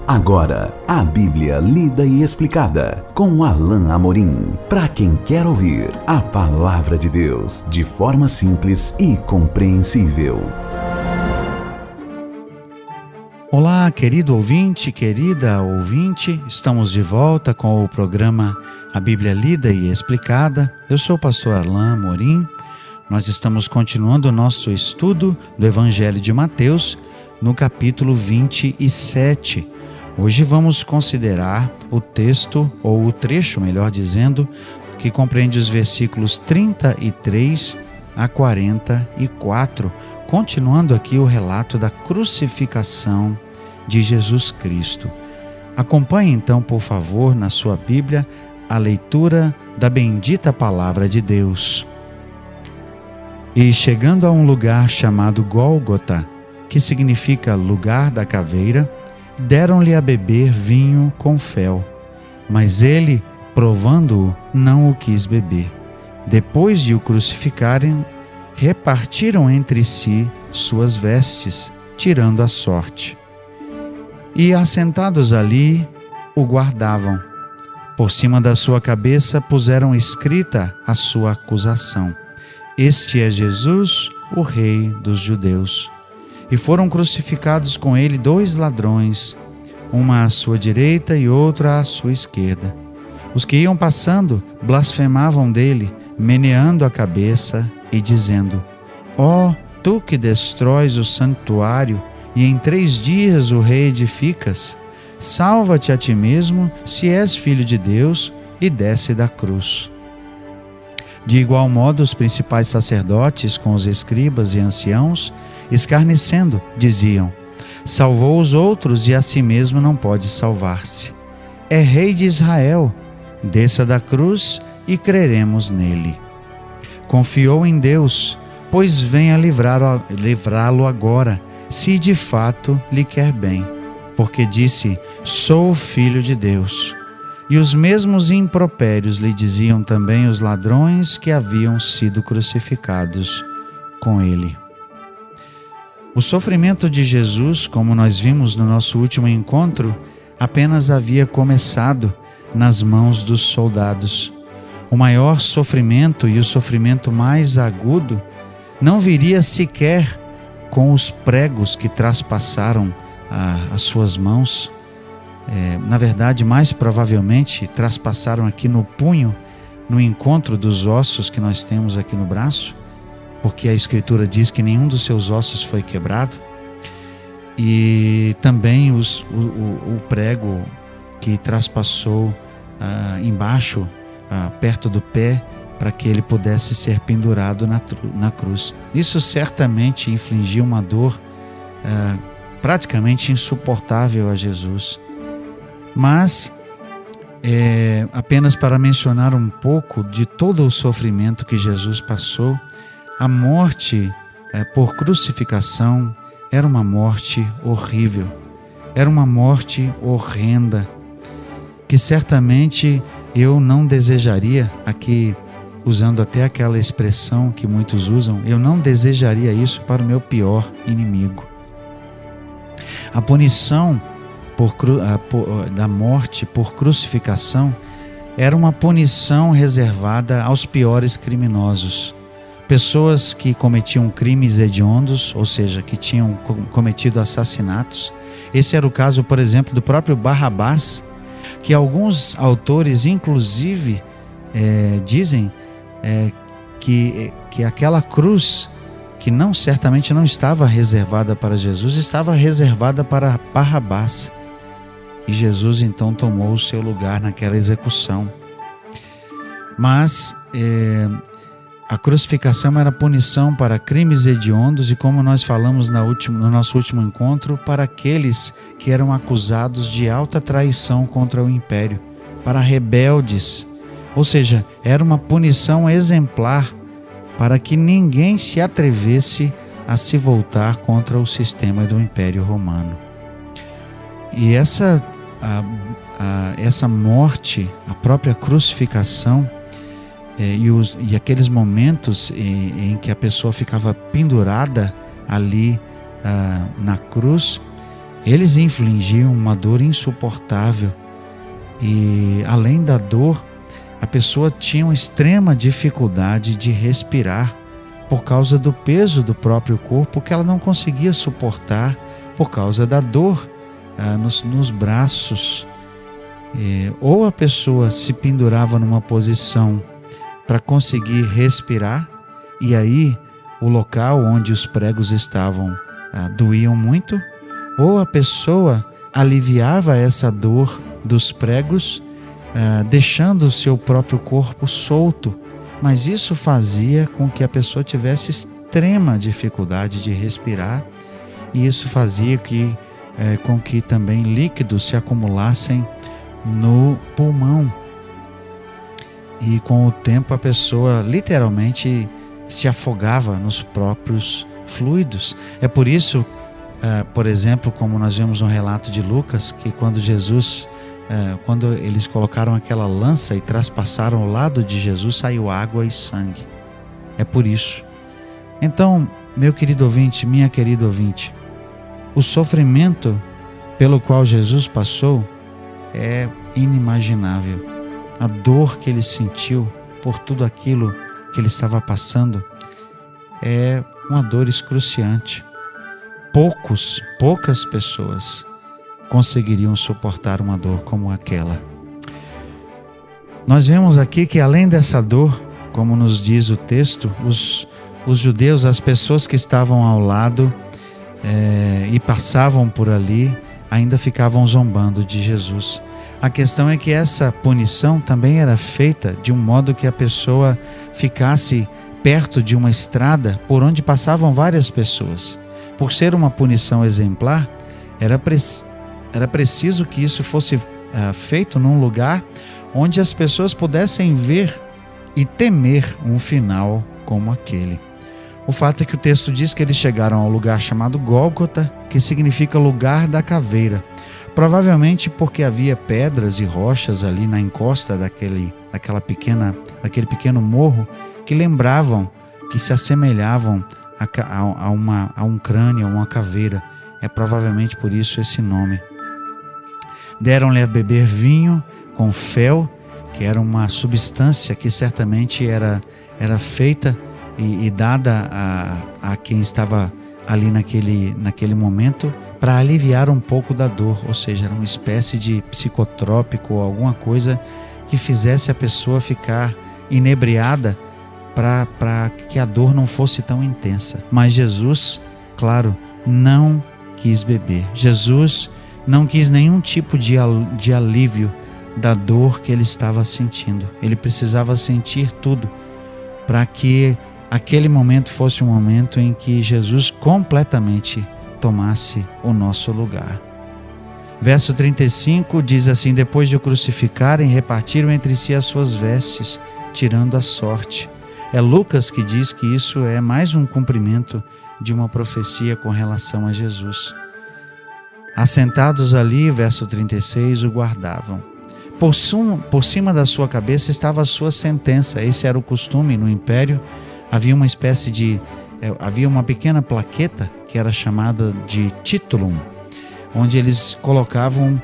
Agora, a Bíblia lida e explicada com Alain Amorim. Para quem quer ouvir a Palavra de Deus de forma simples e compreensível. Olá, querido ouvinte, querida ouvinte. Estamos de volta com o programa A Bíblia Lida e Explicada. Eu sou o pastor Alain Amorim. Nós estamos continuando o nosso estudo do Evangelho de Mateus no capítulo 27. Hoje vamos considerar o texto, ou o trecho, melhor dizendo, que compreende os versículos 33 a 44, continuando aqui o relato da crucificação de Jesus Cristo. Acompanhe então, por favor, na sua Bíblia, a leitura da bendita Palavra de Deus. E chegando a um lugar chamado Gólgota, que significa lugar da caveira, deram-lhe a beber vinho com fel, mas ele, provando-o, não o quis beber. Depois de o crucificarem, repartiram entre si suas vestes, tirando a sorte. E assentados ali, o guardavam. Por cima da sua cabeça puseram escrita a sua acusação: Este é Jesus, o Rei dos Judeus. E foram crucificados com ele 2 ladrões, uma à sua direita e outra à sua esquerda. Os que iam passando blasfemavam dele, meneando a cabeça e dizendo: Ó, tu que destróis o santuário e em 3 dias o reedificas, salva-te a ti mesmo, se és filho de Deus, e desce da cruz. De igual modo, os principais sacerdotes, com os escribas e anciãos, escarnecendo, diziam: Salvou os outros e a si mesmo não pode salvar-se. É rei de Israel, desça da cruz e creremos nele. Confiou em Deus, pois venha livrá-lo agora, se de fato lhe quer bem, porque disse: Sou filho de Deus. E os mesmos impropérios lhe diziam também os ladrões que haviam sido crucificados com ele. O sofrimento de Jesus, como nós vimos no nosso último encontro, apenas havia começado nas mãos dos soldados. O maior sofrimento e o sofrimento mais agudo não viria sequer com os pregos que traspassaram as suas mãos. Na verdade, mais provavelmente, traspassaram aqui no punho, no encontro dos ossos que nós temos aqui no braço, porque a Escritura diz que nenhum dos seus ossos foi quebrado. E também o prego que traspassou embaixo, perto do pé, para que ele pudesse ser pendurado na cruz. Isso certamente infligiu uma dor praticamente insuportável a Jesus. Mas, apenas para mencionar um pouco de todo o sofrimento que Jesus passou, a morte por crucificação era uma morte horrível, era uma morte horrenda, que certamente eu não desejaria, aqui usando até aquela expressão que muitos usam, eu não desejaria isso para o meu pior inimigo. A punição da morte por crucificação era uma punição reservada aos piores criminosos. Pessoas que cometiam crimes hediondos, ou seja, que tinham cometido assassinatos. Esse era o caso, por exemplo, do próprio Barrabás, que alguns autores, inclusive, dizem que aquela cruz, que certamente não estava reservada para Jesus, estava reservada para Barrabás. E Jesus então tomou o seu lugar naquela execução. Mas a crucificação era punição para crimes hediondos e, como nós falamos no nosso último encontro, para aqueles que eram acusados de alta traição contra o império, para rebeldes. Ou seja, era uma punição exemplar para que ninguém se atrevesse a se voltar contra o sistema do Império Romano. E essa morte, a própria crucificação, e aqueles momentos em que a pessoa ficava pendurada ali na cruz, Eles infligiam uma dor insuportável e, além da dor, a pessoa tinha uma extrema dificuldade de respirar por causa do peso do próprio corpo que ela não conseguia suportar por causa da dor nos braços. Ou a pessoa se pendurava numa posição para conseguir respirar, e aí o local onde os pregos estavam doíam muito, ou a pessoa aliviava essa dor dos pregos, deixando o seu próprio corpo solto, mas isso fazia com que a pessoa tivesse extrema dificuldade de respirar, e isso fazia com que também líquidos se acumulassem no pulmão, e com o tempo a pessoa literalmente se afogava nos próprios fluidos. É por isso, por exemplo, como nós vemos no relato de Lucas, que quando eles colocaram aquela lança e traspassaram o lado de Jesus, saiu água e sangue. É por isso. Então, meu querido ouvinte, minha querida ouvinte, o sofrimento pelo qual Jesus passou é inimaginável. A dor que ele sentiu por tudo aquilo que ele estava passando é uma dor excruciante. Poucas pessoas conseguiriam suportar uma dor como aquela. Nós vemos aqui que, além dessa dor, como nos diz o texto, os judeus, as pessoas que estavam ao lado e passavam por ali, ainda ficavam zombando de Jesus. A questão é que essa punição também era feita de um modo que a pessoa ficasse perto de uma estrada por onde passavam várias pessoas. Por ser uma punição exemplar, era preciso que isso fosse feito num lugar onde as pessoas pudessem ver e temer um final como aquele. O fato é que o texto diz que eles chegaram ao lugar chamado Gólgota, que significa lugar da caveira. Provavelmente porque havia pedras e rochas ali na encosta daquele pequeno morro que lembravam, que se assemelhavam a um crânio, a uma caveira. É provavelmente por isso esse nome. Deram-lhe a beber vinho com fel, que era uma substância que certamente era feita e dada a quem estava ali naquele momento, para aliviar um pouco da dor, ou seja, era uma espécie de psicotrópico ou alguma coisa que fizesse a pessoa ficar inebriada para que a dor não fosse tão intensa. Mas Jesus, claro, não quis beber. Jesus não quis nenhum tipo de alívio da dor que ele estava sentindo. Ele precisava sentir tudo para que aquele momento fosse um momento em que Jesus completamente tomasse o nosso lugar. Verso 35 diz assim: depois de o crucificarem, repartiram entre si as suas vestes, tirando a sorte. É Lucas que diz que isso é mais um cumprimento de uma profecia com relação a Jesus. Assentados ali, verso 36, o guardavam. Por cima da sua cabeça estava a sua sentença. Esse era o costume no Império. Havia uma pequena plaqueta que era chamada de titulum, onde eles colocavam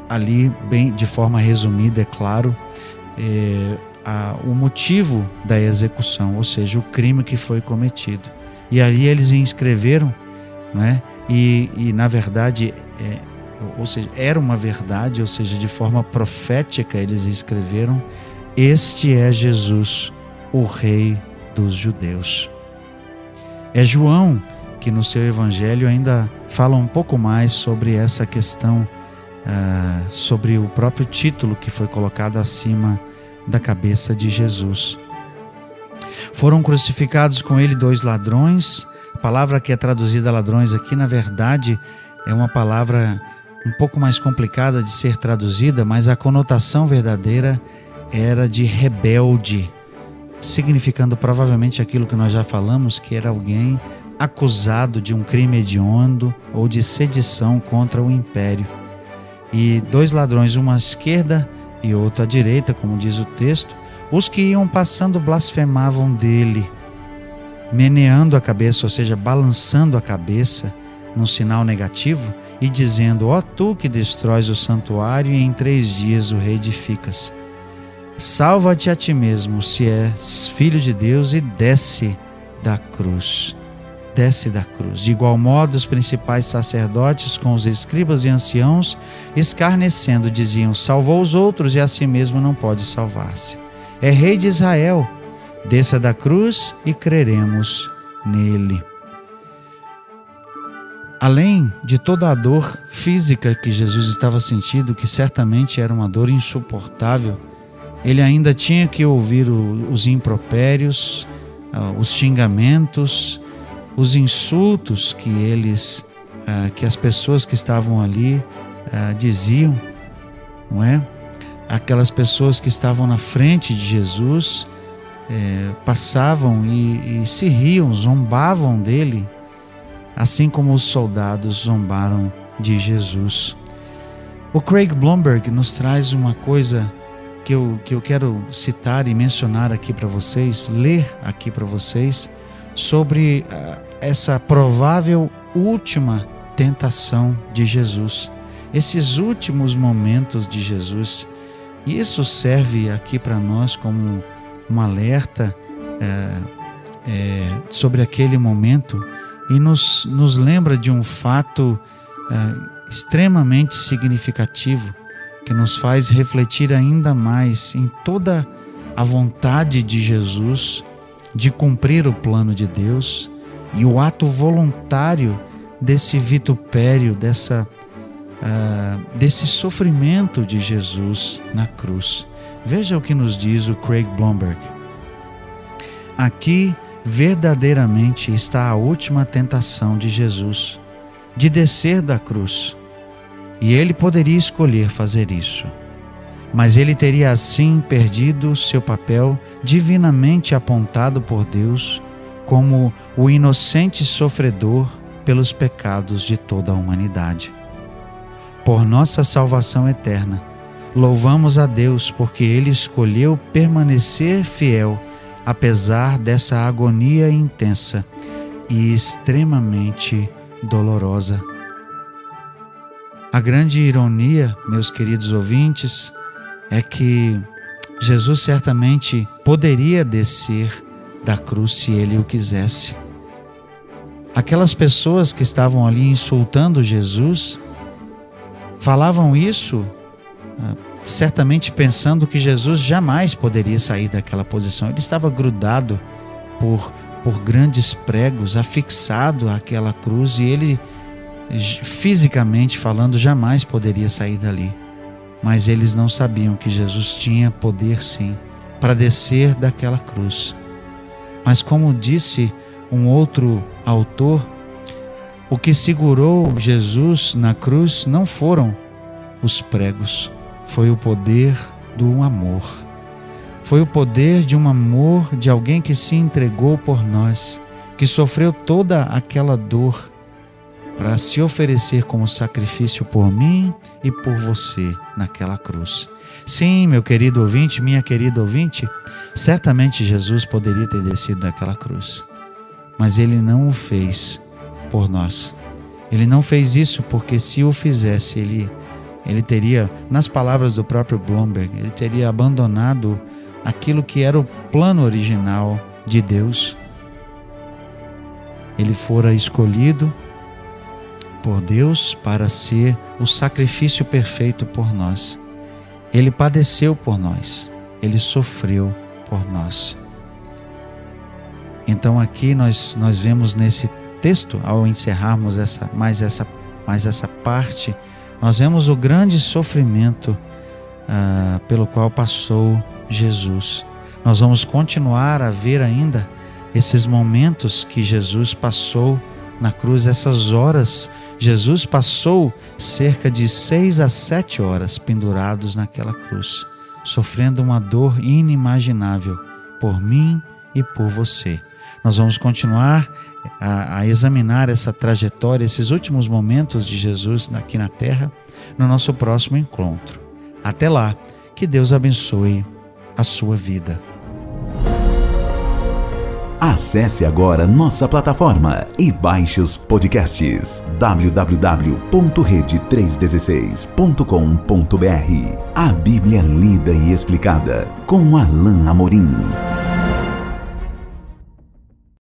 ali, bem de forma resumida, é claro, o motivo da execução, ou seja, o crime que foi cometido. E ali eles inscreveram, né? E na verdade, ou seja, era uma verdade, ou seja, de forma profética eles escreveram: este é Jesus, o Rei dos Judeus. É João que no seu evangelho ainda fala um pouco mais sobre essa questão, sobre o próprio título que foi colocado acima da cabeça de Jesus. Foram crucificados com ele 2 ladrões. A palavra que é traduzida ladrões aqui, na verdade, é uma palavra um pouco mais complicada de ser traduzida, mas a conotação verdadeira era de rebelde, significando provavelmente aquilo que nós já falamos, que era alguém acusado de um crime hediondo ou de sedição contra o império. E 2 ladrões, uma à esquerda e outro à direita, como diz o texto, os que iam passando blasfemavam dele, meneando a cabeça, ou seja, balançando a cabeça, num sinal negativo, e dizendo: ó tu que destróis o santuário e em 3 dias o reedificas, salva-te a ti mesmo, se és filho de Deus, e desce da cruz. Desce da cruz. De igual modo, os principais sacerdotes com os escribas e anciãos, escarnecendo, diziam: salvou os outros e a si mesmo não pode salvar-se. É rei de Israel. Desça da cruz e creremos nele. Além de toda a dor física que Jesus estava sentindo, que certamente era uma dor insuportável, ele ainda tinha que ouvir os impropérios, os xingamentos, os insultos que as pessoas que estavam ali diziam, não é? Aquelas pessoas que estavam na frente de Jesus passavam e se riam, zombavam dele, assim como os soldados zombaram de Jesus. O Craig Blomberg nos traz uma coisa que eu quero citar e mencionar aqui para vocês, ler aqui para vocês, sobre essa provável última tentação de Jesus, esses últimos momentos de Jesus. E isso serve aqui para nós como um alerta sobre aquele momento, e nos lembra de um fato extremamente significativo, que nos faz refletir ainda mais em toda a vontade de Jesus de cumprir o plano de Deus e o ato voluntário desse vitupério, desse sofrimento de Jesus na cruz. Veja o que nos diz o Craig Blomberg. Aqui verdadeiramente está a última tentação de Jesus, de descer da cruz. E ele poderia escolher fazer isso, mas ele teria assim perdido seu papel divinamente apontado por Deus como o inocente sofredor pelos pecados de toda a humanidade. Por nossa salvação eterna, louvamos a Deus porque Ele escolheu permanecer fiel apesar dessa agonia intensa e extremamente dolorosa. A grande ironia, meus queridos ouvintes, é que Jesus certamente poderia descer da cruz se Ele o quisesse. Aquelas pessoas que estavam ali insultando Jesus falavam isso certamente pensando que Jesus jamais poderia sair daquela posição. Ele estava grudado por grandes pregos, afixado àquela cruz, e ele, fisicamente falando, jamais poderia sair dali. Mas eles não sabiam que Jesus tinha poder, sim, para descer daquela cruz. Mas como disse um outro autor, o que segurou Jesus na cruz não foram os pregos, foi o poder do amor. Foi o poder de um amor de alguém que se entregou por nós, que sofreu toda aquela dor para se oferecer como sacrifício por mim e por você naquela cruz. Sim, meu querido ouvinte, minha querida ouvinte, certamente Jesus poderia ter descido daquela cruz, mas Ele não o fez por nós. Ele não fez isso porque, se o fizesse, ele teria, nas palavras do próprio Blomberg, ele teria abandonado aquilo que era o plano original de Deus. Ele fora escolhido por Deus para ser o sacrifício perfeito por nós. Ele padeceu por nós, ele sofreu por nós. Então aqui nós vemos nesse texto, ao encerrarmos essa parte, nós vemos o grande sofrimento pelo qual passou Jesus. Nós vamos continuar a ver ainda esses momentos que Jesus passou na cruz, essas horas. Jesus passou cerca de 6 a 7 horas pendurados naquela cruz, sofrendo uma dor inimaginável por mim e por você. Nós vamos continuar a examinar essa trajetória, esses últimos momentos de Jesus aqui na terra, no nosso próximo encontro. Até lá, que Deus abençoe a sua vida. Acesse agora nossa plataforma e baixe os podcasts www.rede316.com.br. A Bíblia lida e explicada com Alain Amorim.